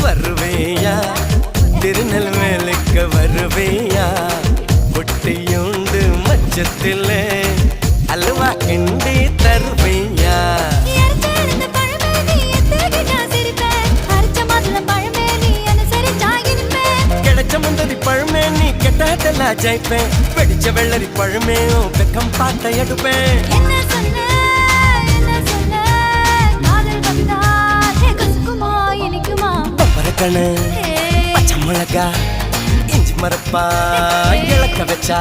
வருவேயா திருநெல்வேலிக்கு வருவேயா பொட்டியுண்டு மச்சத்தில் அல்வா கிண்டி தருவேயா கிடைச்ச முந்தரி பழமே நீ கெட்டதெல்லாம் ஜெயிப்பேன் வெடிச்ச வெள்ளரி பழமே வெக்கம் பார்த்த எடுப்பேன் பச்சை மிளகா இஞ்சி மரப்பா இழக்க வச்சா